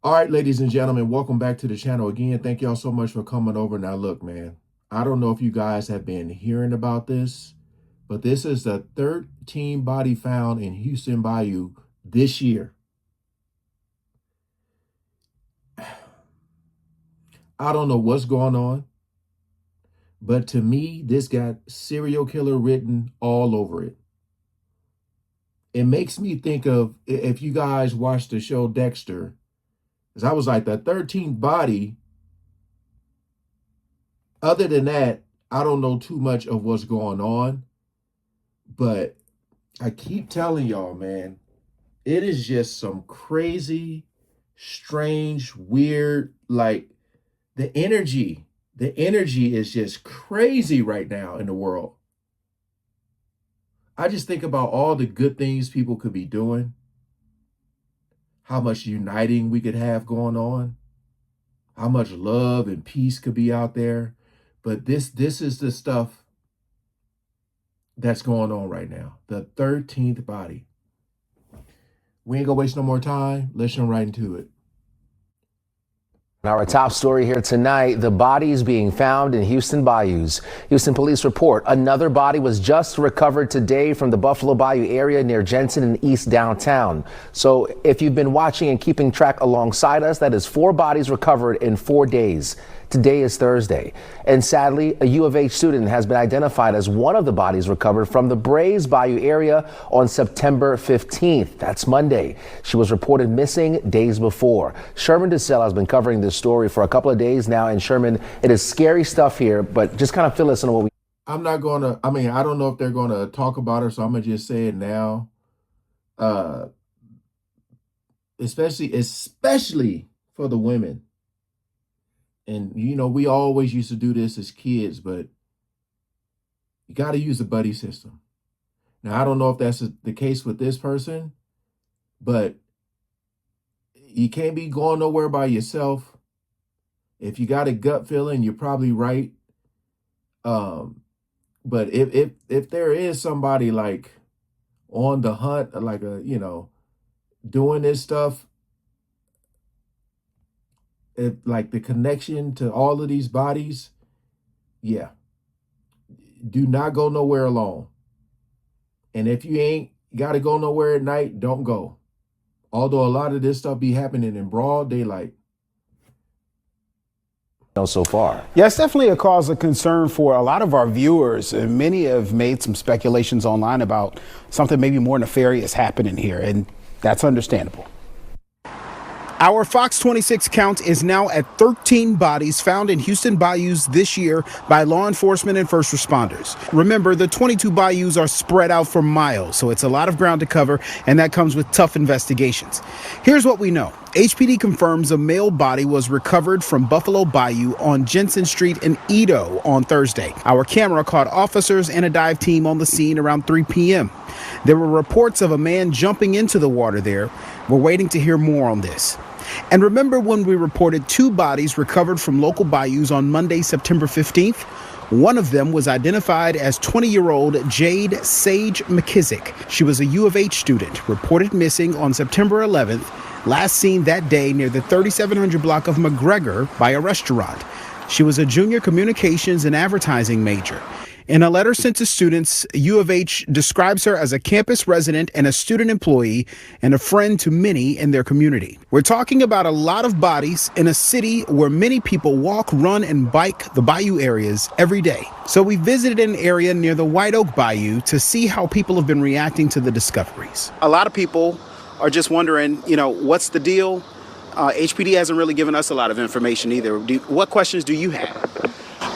All right, ladies and gentlemen, welcome back to the channel again. Thank y'all so much for coming over. Now, look, man, I don't know if you guys have been hearing about this, but this is the 13th body found in Houston Bayou this year. I don't know what's going on, but to me, this got serial killer written all over it. It makes me think of, if you guys watched the show Dexter, because I was like, the 13th body. Other than that, I don't know too much of what's going on, but I keep telling y'all, man, it is just some crazy, strange, weird, like the energy is just crazy right now in the world. I just think about all the good things people could be doing, how much uniting we could have going on, how much love and peace could be out there. But this is the stuff that's going on right now. The 13th body. We ain't gonna waste no more time. Let's jump right into it. Our top story here tonight, the bodies being found in Houston bayous. Houston police report another body was just recovered today from the Buffalo Bayou area near Jensen and East downtown. So if you've been watching and keeping track alongside us, that is 4 bodies recovered in 4 days. Today is Thursday. And sadly, a U of H student has been identified as one of the bodies recovered from the Brays Bayou area on September 15th. That's Monday. She was reported missing days before. Sherman DeSell has been covering this story for a couple of days now. And Sherman, it is scary stuff here, but just kind of fill us in on what we. I'm not gonna, I don't know if they're gonna talk about her, so I'm gonna just say it now. Uh, especially for the women. And we always used to do this as kids, but you got to use the buddy system. Now, I don't know if that's the case with this person, but you can't be going nowhere by yourself. If you got a gut feeling, you're probably right. But if there is somebody like on the hunt, like doing this stuff, if like the connection to all of these bodies, yeah, do not go nowhere alone. And if you ain't got to go nowhere at night, don't go. Although a lot of this stuff be happening in broad daylight. Know so far. Yeah, it's definitely a cause of concern for a lot of our viewers. And many have made some speculations online about something maybe more nefarious happening here, and that's understandable. Our Fox 26 count is now at 13 bodies found in Houston bayous this year by law enforcement and first responders. Remember, the 22 bayous are spread out for miles, so it's a lot of ground to cover, and that comes with tough investigations. Here's what we know. HPD confirms a male body was recovered from Buffalo Bayou on Jensen Street in Edo on Thursday. Our camera caught officers and a dive team on the scene around 3 p.m. There were reports of a man jumping into the water there. We're waiting to hear more on this. And remember when we reported 2 bodies recovered from local bayous on Monday, September 15th? One of them was identified as 20-year-old Jade Sage McKissick. She was a U of H student, reported missing on September 11th, last seen that day near the 3700 block of McGregor by a restaurant. She was a junior communications and advertising major. In a letter sent to students, U of H describes her as a campus resident and a student employee and a friend to many in their community. We're talking about a lot of bodies in a city where many people walk, run, and bike the bayou areas every day. So we visited an area near the White Oak Bayou to see how people have been reacting to the discoveries. A lot of people are just wondering, what's the deal? HPD hasn't really given us a lot of information either. What questions do you have?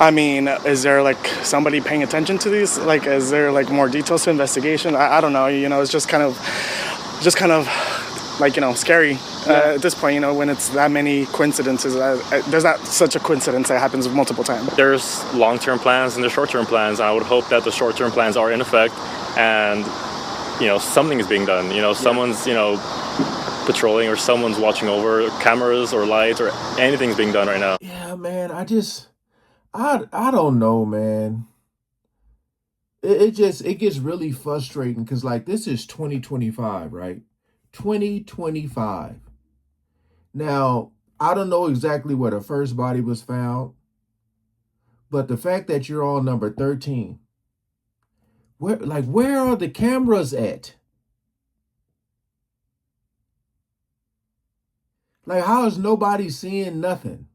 I mean, is there like somebody paying attention to these? Like, is there like more details to investigation? I don't know. It's just kind of like, scary at this point. When it's that many coincidences. There's not such a coincidence that happens multiple times. There's long-term plans and there's short-term plans. And I would hope that the short-term plans are in effect, and something is being done. Someone's patrolling, or someone's watching over cameras or lights, or anything's being done right now. Yeah, man. I don't know, man. It gets really frustrating because like this is 2025, right? 2025. Now, I don't know exactly where the first body was found, but the fact that you're on number 13, where are the cameras at? Like, how is nobody seeing nothing?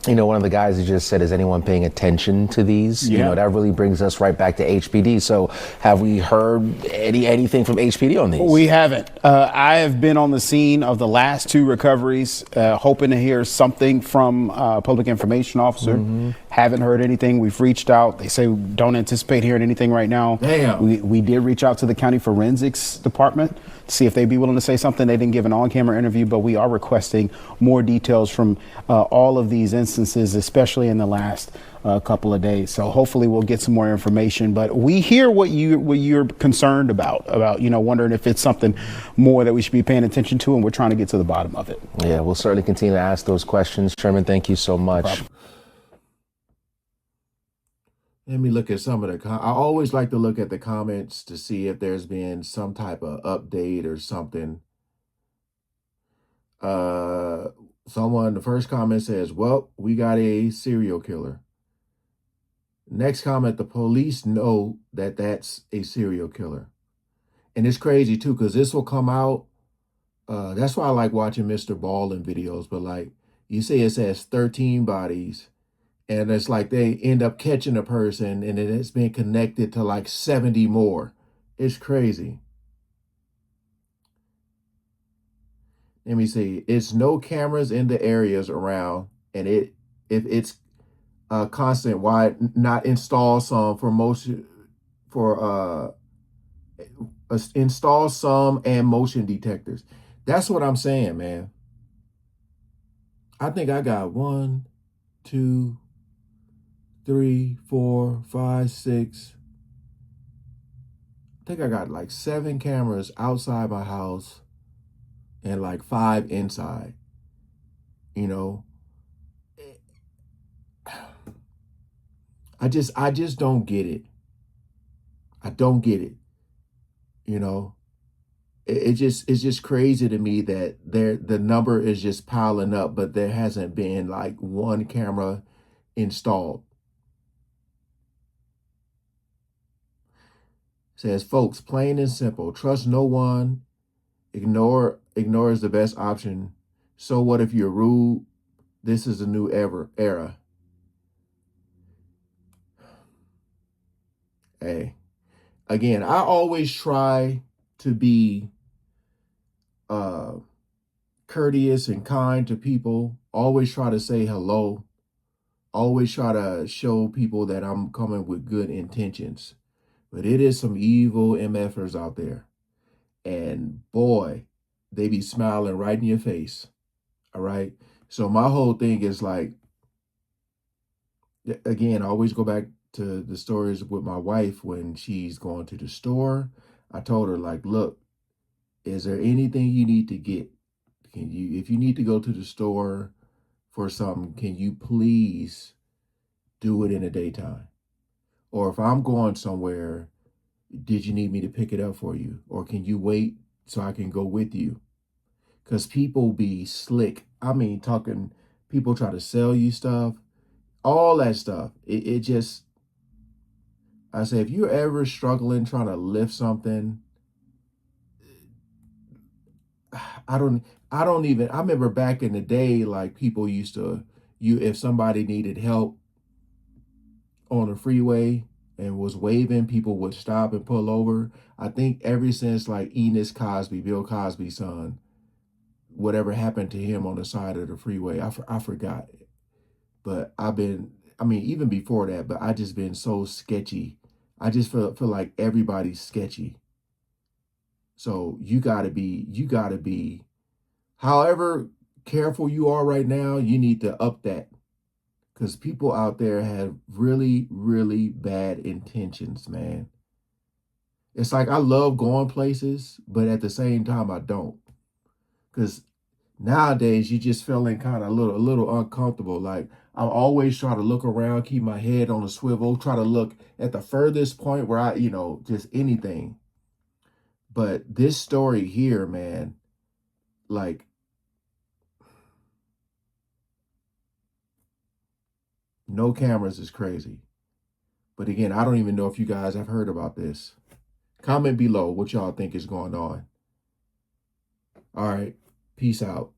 You know, one of the guys who just said, is anyone paying attention to these? Yeah. You know, that really brings us right back to HPD. So have we heard anything from HPD on these? We haven't. I have been on the scene of the last two recoveries, hoping to hear something from public information officer. Haven't heard anything. We've reached out. They say don't anticipate hearing anything right now. Damn. We did reach out to the county forensics department to see if they'd be willing to say something. They didn't give an on-camera interview, but we are requesting more details from all of these instances, especially in the last couple of days. So hopefully we'll get some more information. But we hear what you're concerned about wondering if it's something more that we should be paying attention to, and we're trying to get to the bottom of it. Yeah, we'll certainly continue to ask those questions. Sherman, thank you so much. Let me look at some of I always like to look at the comments to see if there's been some type of update or something. The first comment says, well, we got a serial killer. Next comment, the police know that that's a serial killer. And it's crazy too, because this will come out. That's why I like watching Mr. Ballin videos. But like you say, it says 13 bodies. And it's like they end up catching a person and then it's been connected to like 70 more. It's crazy. Let me see. It's no cameras in the areas around. And if it's constant, why not install some for motion install some and motion detectors? That's what I'm saying, man. I think I got 1, 2, 3, 4, 5, 6. I think I got like 7 cameras outside my house and like 5 inside. You know, I just don't get it. I don't get it. You know, it's just crazy to me that the number is just piling up, but there hasn't been like one camera installed. Says, folks, plain and simple, trust no one, ignore is the best option. So what if you're rude? This is a new era. Hey, again, I always try to be courteous and kind to people. Always try to say hello. Always try to show people that I'm coming with good intentions. But it is some evil MFers out there. And boy, they be smiling right in your face. All right. So my whole thing is like, again, I always go back to the stories with my wife when she's going to the store. I told her, like, look, is there anything you need to get? If you need to go to the store for something, can you please do it in the daytime? Or if I'm going somewhere, did you need me to pick it up for you? Or can you wait so I can go with you? Because people be slick. I mean, people try to sell you stuff, all that stuff. It just, I say, if you're ever struggling trying to lift something, I remember back in the day, like people used to, if somebody needed help on the freeway and was waving, people would stop and pull over. I think ever since like Bill Cosby's son, whatever happened to him on the side of the freeway, I forgot. But even before that, but I just been so sketchy. I just feel like everybody's sketchy. So you gotta be, however careful you are right now, you need to up that. Because people out there have really, really bad intentions, man. It's like I love going places, but at the same time, I don't. Because Nowadays, you just feeling kind of a little uncomfortable. Like I'm always trying to look around, keep my head on a swivel, try to look at the furthest point where I, just anything. But this story here, man, like no cameras is crazy. But again, I don't even know if you guys have heard about this. Comment below what y'all think is going on. All right. Peace out.